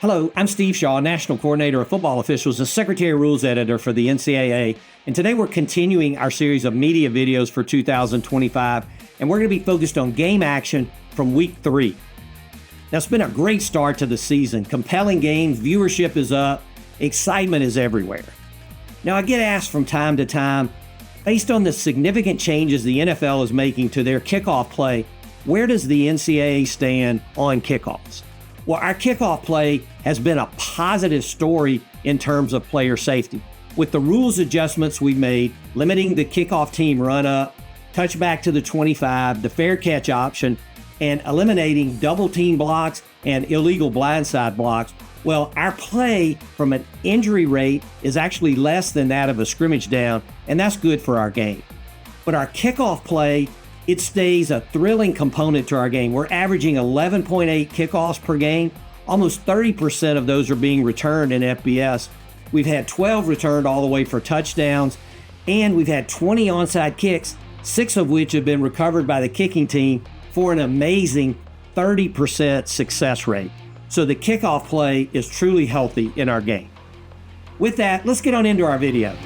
Hello, I'm Steve Shaw, National Coordinator of Football Officials and Secretary Rules Editor for the NCAA. And today we're continuing our series of media videos for 2025, and we're going to be focused on game action from Week 3. Now, it's been a great start to the season. Compelling games, viewership is up, excitement is everywhere. Now, I get asked from time to time, based on the significant changes the NFL is making to their kickoff play, where does the NCAA stand on kickoffs? Well, our kickoff play has been a positive story in terms of player safety. With the rules adjustments we've made, limiting the kickoff team run up, touchback to the 25, the fair catch option, and eliminating double team blocks and illegal blindside blocks, well, our play from an injury rate is actually less than that of a scrimmage down, and that's good for our game. But our kickoff play, it stays a thrilling component to our game. We're averaging 11.8 kickoffs per game. Almost 30% of those are being returned in FBS. We've had 12 returned all the way for touchdowns, and we've had 20 onside kicks, 6 of which have been recovered by the kicking team for an amazing 30% success rate. So the kickoff play is truly healthy in our game. With that, let's get on into our video.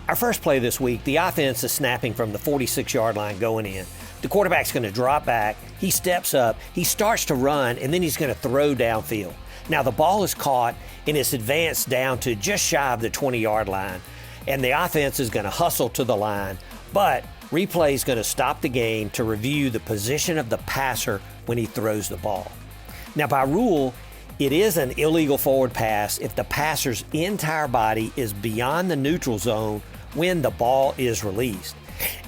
Our first play this week, the offense is snapping from the 46-yard line going in. The quarterback's going to drop back, he steps up, he starts to run, and then he's going to throw downfield. Now the ball is caught and it's advanced down to just shy of the 20-yard line, and the offense is going to hustle to the line, but replay is going to stop the game to review the position of the passer when he throws the ball. Now by rule, it is an illegal forward pass if the passer's entire body is beyond the neutral zone when the ball is released.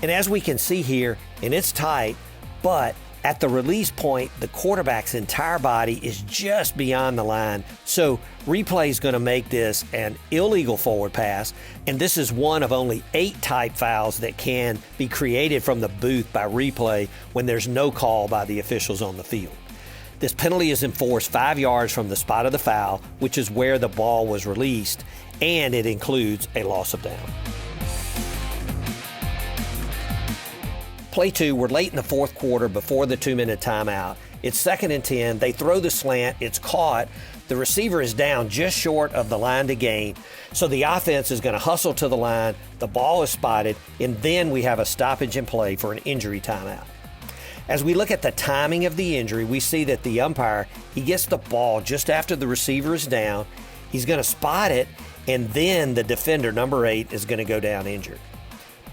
And as we can see here, and it's tight, but at the release point, the quarterback's entire body is just beyond the line. So replay is going to make this an illegal forward pass, and this is one of only 8 type fouls that can be created from the booth by replay when there's no call by the officials on the field. This penalty is enforced 5 yards from the spot of the foul, which is where the ball was released, and it includes a loss of down. Play 2, we're late in the fourth quarter before the 2-minute timeout. It's 2nd and 10. They throw the slant. It's caught. The receiver is down just short of the line to gain. So the offense is going to hustle to the line. The ball is spotted, and then we have a stoppage in play for an injury timeout. As we look at the timing of the injury, we see that the umpire, he gets the ball just after the receiver is down. He's going to spot it, and then the defender, number 8, is going to go down injured.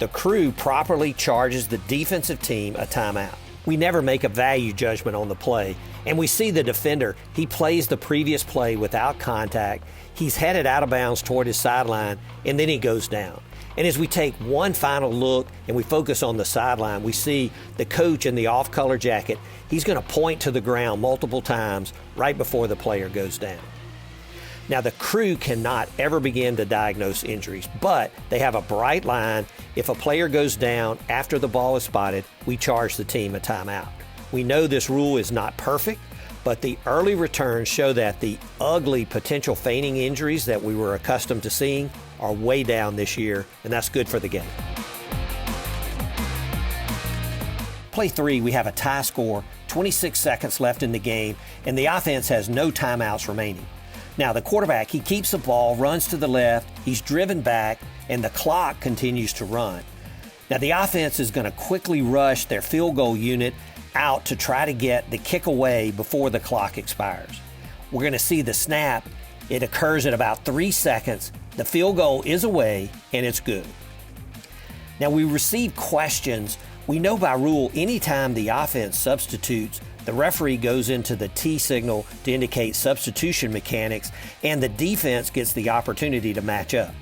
The crew properly charges the defensive team a timeout. We never make a value judgment on the play, and we see the defender, he plays the previous play without contact. He's headed out of bounds toward his sideline, and then he goes down. And as we take one final look and we focus on the sideline, we see the coach in the off-color jacket. He's going to point to the ground multiple times right before the player goes down. Now, the crew cannot ever begin to diagnose injuries, but they have a bright line. If a player goes down after the ball is spotted, we charge the team a timeout. We know this rule is not perfect, but the early returns show that the ugly potential feigning injuries that we were accustomed to seeing are way down this year, and that's good for the game. Play 3, we have a tie score, 26 seconds left in the game, and the offense has no timeouts remaining. Now the quarterback, he keeps the ball, runs to the left, he's driven back, and the clock continues to run. Now the offense is going to quickly rush their field goal unit out to try to get the kick away before the clock expires. We're going to see the snap. It occurs at about 3 seconds. The field goal is away, and it's good. Now we receive questions. We know by rule, anytime the offense substitutes, the referee goes into the T signal to indicate substitution mechanics, and the defense gets the opportunity to match up.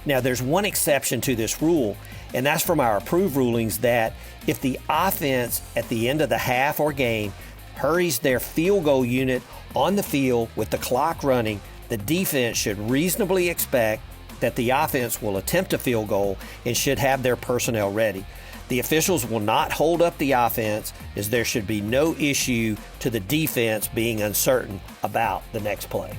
Now, there's one exception to this rule, and that's from our approved rulings that if the offense at the end of the half or game hurries their field goal unit on the field with the clock running, the defense should reasonably expect that the offense will attempt a field goal and should have their personnel ready. The officials will not hold up the offense, as there should be no issue to the defense being uncertain about the next play.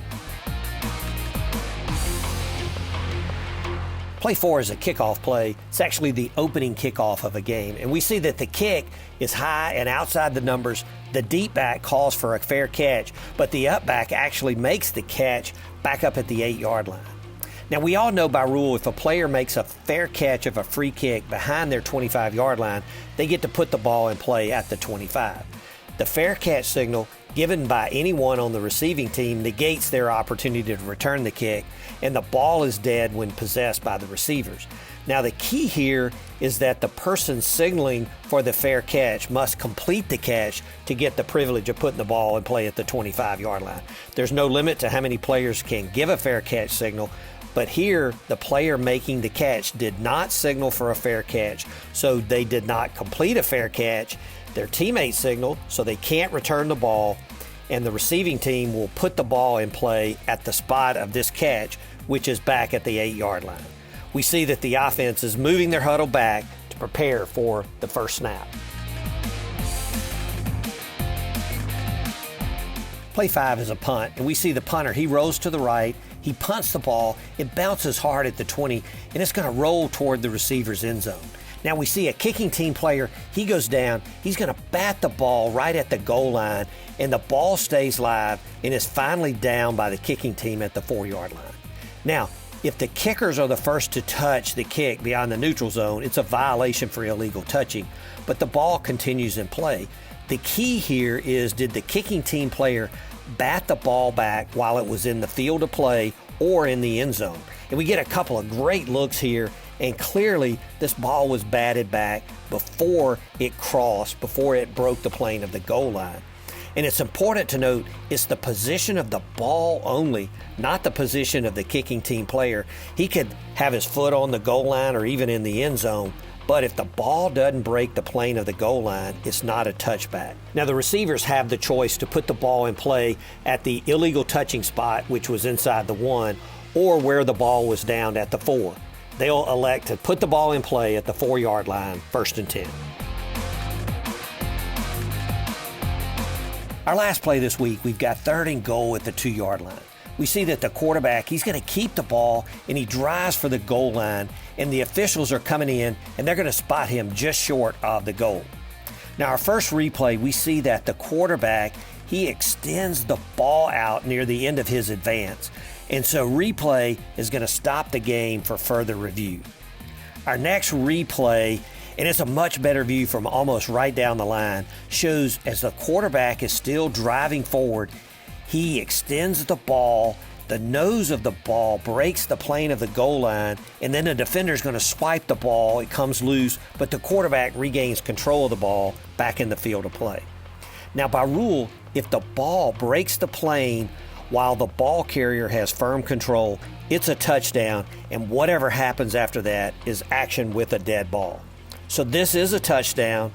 Play 4 is a kickoff play. It's actually the opening kickoff of a game. And we see that the kick is high and outside the numbers. The deep back calls for a fair catch, but the up back actually makes the catch back up at the 8-yard line. Now, we all know by rule, if a player makes a fair catch of a free kick behind their 25-yard line, they get to put the ball in play at the 25. The fair catch signal given by anyone on the receiving team negates their opportunity to return the kick, and the ball is dead when possessed by the receivers. Now, the key here is that the person signaling for the fair catch must complete the catch to get the privilege of putting the ball in play at the 25-yard line. There's no limit to how many players can give a fair catch signal, but here the player making the catch did not signal for a fair catch, so they did not complete a fair catch. Their teammate signaled, so they can't return the ball, and the receiving team will put the ball in play at the spot of this catch, which is back at the 8-yard line. We see that the offense is moving their huddle back to prepare for the first snap. Play 5 is a punt, and we see the punter. He rolls to the right, he punts the ball, it bounces hard at the 20, and it's going to roll toward the receiver's end zone. Now we see a kicking team player, he goes down, he's going to bat the ball right at the goal line, and the ball stays live and is finally down by the kicking team at the 4-yard line. Now, if the kickers are the first to touch the kick beyond the neutral zone, it's a violation for illegal touching, but the ball continues in play. The key here is, did the kicking team player bat the ball back while it was in the field of play or in the end zone? And we get a couple of great looks here, and clearly this ball was batted back before it crossed, before it broke the plane of the goal line. And it's important to note it's the position of the ball only, not the position of the kicking team player. He could have his foot on the goal line or even in the end zone, but if the ball doesn't break the plane of the goal line, it's not a touchback. Now, the receivers have the choice to put the ball in play at the illegal touching spot, which was inside the 1, or where the ball was down at the 4. They'll elect to put the ball in play at the 4-yard line, 1st and 10. Our last play this week, we've got 3rd and goal at the 2-yard line. We see that the quarterback, he's going to keep the ball, and he drives for the goal line, and the officials are coming in, and they're going to spot him just short of the goal. Now, our first replay, we see that the quarterback, he extends the ball out near the end of his advance. And so replay is going to stop the game for further review. Our next replay, and it's a much better view from almost right down the line, shows as the quarterback is still driving forward, he extends the ball, the nose of the ball breaks the plane of the goal line, and then the defender is going to swipe the ball, it comes loose, but the quarterback regains control of the ball back in the field of play. Now, by rule, if the ball breaks the plane while the ball carrier has firm control, it's a touchdown, and whatever happens after that is action with a dead ball. So this is a touchdown,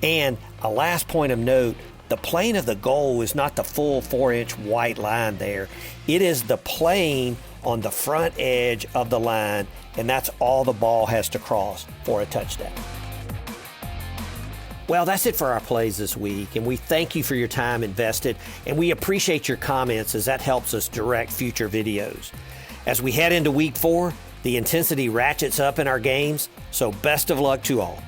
and a last point of note, the plane of the goal is not the full 4-inch white line there. It is the plane on the front edge of the line, and that's all the ball has to cross for a touchdown. Well, that's it for our plays this week, and we thank you for your time invested, and we appreciate your comments as that helps us direct future videos. As we head into week 4, the intensity ratchets up in our games, so best of luck to all.